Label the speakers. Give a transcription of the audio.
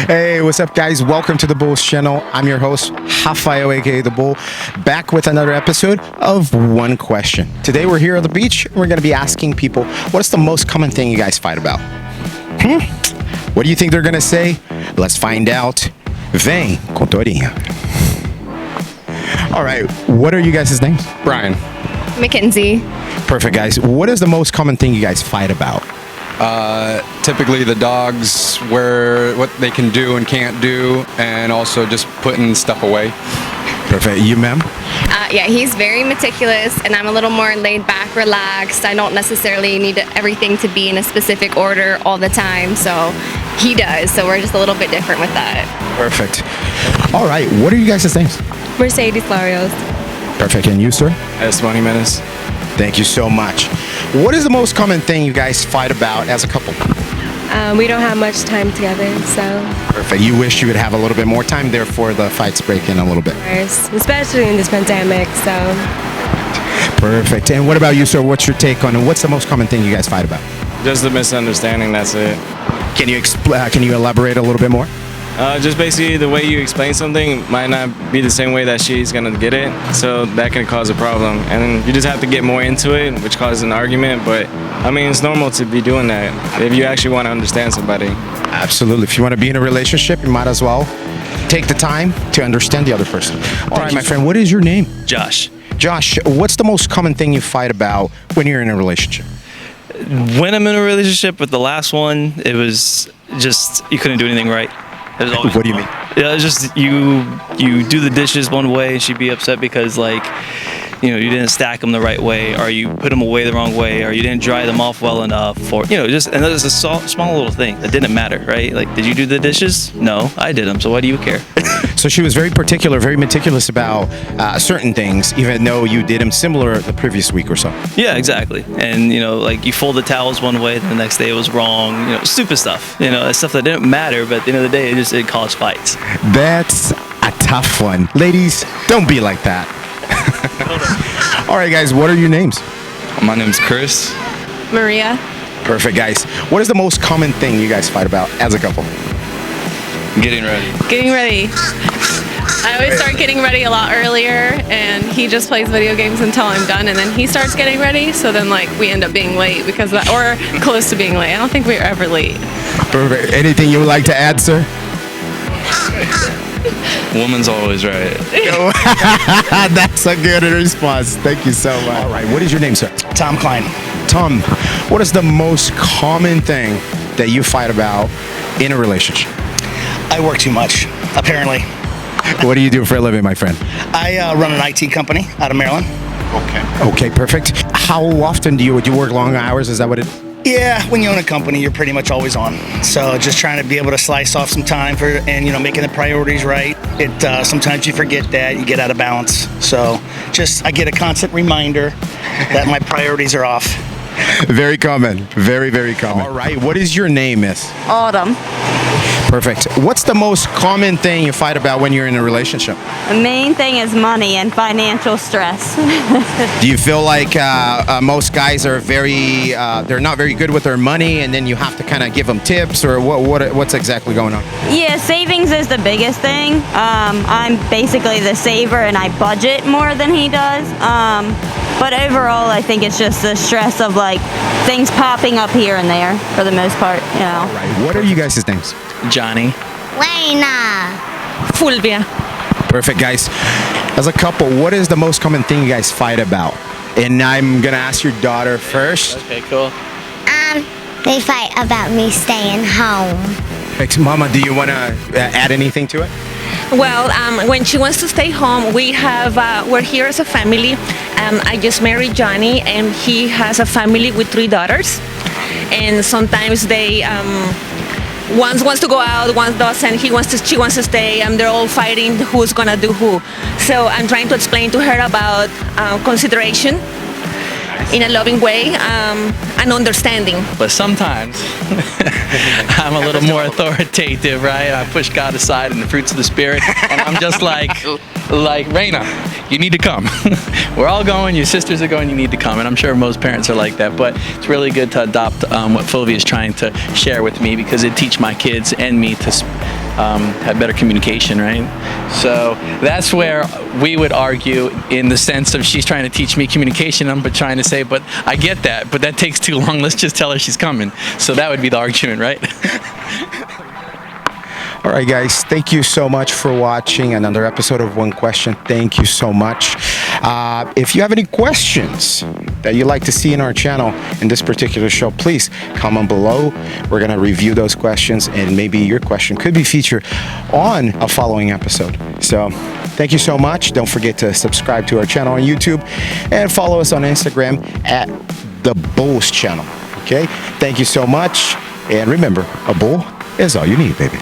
Speaker 1: Hey, what's up, guys? Welcome to the Bulls channel. I'm your host, Rafael, aka The Bull, back with another episode of One Question. Today, we're here at the beach. And we're going to be asking people, what's the most common thing you guys fight about? What do you think they're going to say? Let's find out. Vem com Torinho. All right, what are you guys' names?
Speaker 2: Brian.
Speaker 3: Mackenzie.
Speaker 1: Perfect, guys. What is the most common thing you guys fight about?
Speaker 2: Typically the dogs, where what they can do and can't do, and also just putting stuff away.
Speaker 1: Perfect. You, ma'am?
Speaker 3: Yeah, he's very meticulous, and I'm a little more laid back, relaxed. I don't necessarily need everything to be in a specific order all the time, so he does. So we're just a little bit different with that.
Speaker 1: Perfect. All right, what are you guys' names?
Speaker 4: Mercedes Larios.
Speaker 1: Perfect. And you, sir?
Speaker 2: Esteban Jimenez.
Speaker 1: Thank you so much. What is the most common thing you guys fight about as a couple?
Speaker 4: We don't have much time together, so.
Speaker 1: Perfect. You wish you would have a little bit more time, therefore the fights break in a little bit.
Speaker 4: Especially in this pandemic, so.
Speaker 1: Perfect. And what about you, sir? What's your take on it? What's the most common thing you guys fight about?
Speaker 5: Just a misunderstanding, that's it.
Speaker 1: Can you elaborate a little bit more?
Speaker 5: Just basically the way you explain something might not be the same way that she's gonna get it, so that can cause a problem. And you just have to get more into it, which causes an argument, but I mean, it's normal to be doing that if you actually want to understand somebody.
Speaker 1: Absolutely. If you want to be in a relationship, you might as well take the time to understand the other person. All right, my friend, what is your name?
Speaker 6: Josh.
Speaker 1: Josh, what's the most common thing you fight about when you're in a relationship?
Speaker 6: When I'm in a relationship with the last one, it was just, you couldn't do anything right.
Speaker 1: What do you mean?
Speaker 6: Yeah, it's just you do the dishes one way and she'd be upset because you didn't stack them the right way, or you put them away the wrong way, or you didn't dry them off well enough, or just, and that is a small little thing that didn't matter, right? Like, did you do the dishes? No, I did them, so why do you care?
Speaker 1: So she was very particular, very meticulous about certain things, even though you did them similar the previous week or so.
Speaker 6: Yeah, exactly. And like you fold the towels one way, then the next day it was wrong. Stupid stuff. Stuff that didn't matter, but at the end of the day, it caused fights.
Speaker 1: That's a tough one. Ladies, don't be like that. All right, guys, what are your names?
Speaker 2: My name's Chris.
Speaker 4: Maria.
Speaker 1: Perfect, guys. What is the most common thing you guys fight about as a couple?
Speaker 2: Getting ready.
Speaker 4: Getting ready. I always start getting ready a lot earlier, and he just plays video games until I'm done, and then he starts getting ready, so then we end up being late because of that, or close to being late. I don't think we're ever late.
Speaker 1: Perfect. Anything you would like to add, sir?
Speaker 5: Woman's always right.
Speaker 1: That's a good response. Thank you so much. All right, what is your name, sir?
Speaker 7: Tom Klein.
Speaker 1: Tom, what is the most common thing that you fight about in a relationship?
Speaker 7: I work too much, apparently.
Speaker 1: What do you do for a living, my friend?
Speaker 7: I run an IT company out of Maryland.
Speaker 1: Okay, perfect. How often do you work long hours? Is that what it is?
Speaker 7: Yeah, when you own a company, you're pretty much always on. So just trying to be able to slice off some time and making the priorities right. Sometimes you forget that, you get out of balance. So I get a constant reminder that my priorities are off.
Speaker 1: Very common. Very, very common. All right, what is your name, miss?
Speaker 8: Autumn.
Speaker 1: Perfect. What's the most common thing you fight about when you're in a relationship?
Speaker 8: The main thing is money and financial stress.
Speaker 1: Do you feel like most guys are they're not very good with their money, and then you have to kind of give them tips, or what's exactly going on?
Speaker 8: Yeah, savings is the biggest thing. I'm basically the saver, and I budget more than he does. But overall, I think it's just the stress of things popping up here and there for the most part.
Speaker 1: All right. What are you guys' names?
Speaker 6: Johnny.
Speaker 9: Lena.
Speaker 4: Fulvia.
Speaker 1: Perfect, guys. As a couple, what is the most common thing you guys fight about? And I'm gonna ask your daughter first.
Speaker 6: Okay, cool.
Speaker 9: They fight about me staying home.
Speaker 1: Mama, do you want to add anything to it?
Speaker 4: Well, when she wants to stay home, we're here as a family. I just married Johnny, and he has a family with 3 daughters. And sometimes they, one wants to go out, one doesn't. She wants to stay, and they're all fighting who's gonna do who. So I'm trying to explain to her about consideration in a loving way and understanding.
Speaker 6: But sometimes I'm a little more authoritative, right? I push God aside and the fruits of the Spirit, and I'm just like Raina, you need to come. We're all going, your sisters are going, you need to come. And I'm sure most parents are like that, but it's really good to adopt what Fulvia is trying to share with me, because it teach my kids and me to
Speaker 10: have better communication, right? So that's where we would argue in the sense of she's trying to teach me communication, I'm but trying to say, but I get that, but that takes too long. Let's just tell her she's coming. So that would be the argument, right?
Speaker 1: All right, guys, thank you so much for watching another episode of One Question. Thank you so much. If you have any questions that you'd like to see in our channel in this particular show, please comment below. We're going to review those questions, and maybe your question could be featured on a following episode. So thank you so much. Don't forget to subscribe to our channel on YouTube and follow us on Instagram at The Bulls Channel. Okay? Thank you so much. And remember, a bull is all you need, baby.